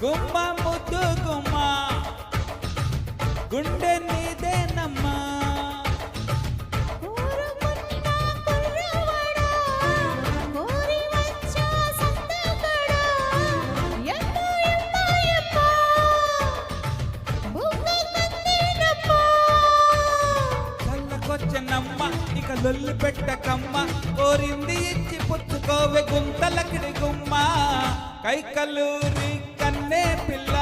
గుమ్మ ముద్దు గుమ్మ గుండె నీదేనమ్మా చల్లకొచ్చనమ్మ ఇక లొల్లి పెట్టకమ్మ కోరింది ఇచ్చి పుచ్చుకోవే గుంతలకిడి గుమ్మ కైకలూరి కన్నే పిల్ల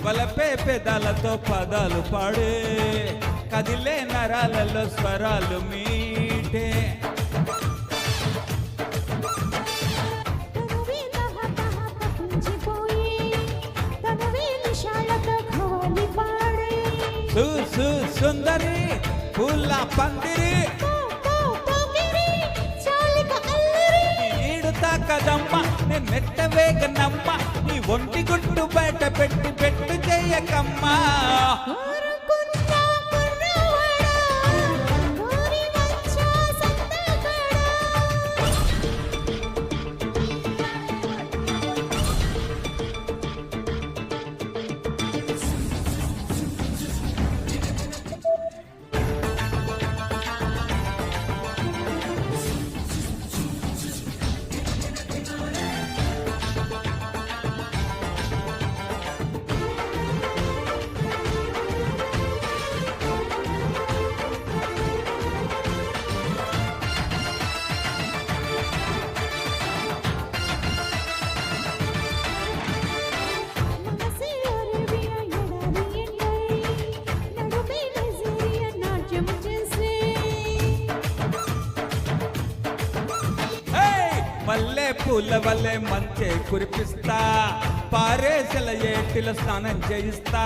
వలపే పెదాలతో పదాలు పాడే కదిలే నరాలలో స్వరాలు మీటే సుందరి పూల పందిరి ఈడుతా కదమ్మ నేను నెట్ట వేగనమ్మ నీ ఒంటి గుట్టు బయట పెట్టి పెట్టు చేయకమ్మా మల్లె పూల వల్లే మంచే కురిపిస్తా పారేసల ఏటిలో స్నానం చేయిస్తా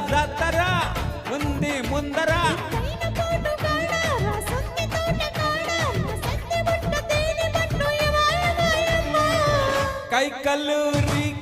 జాతరా ఉంది ముందరా కైకలూరి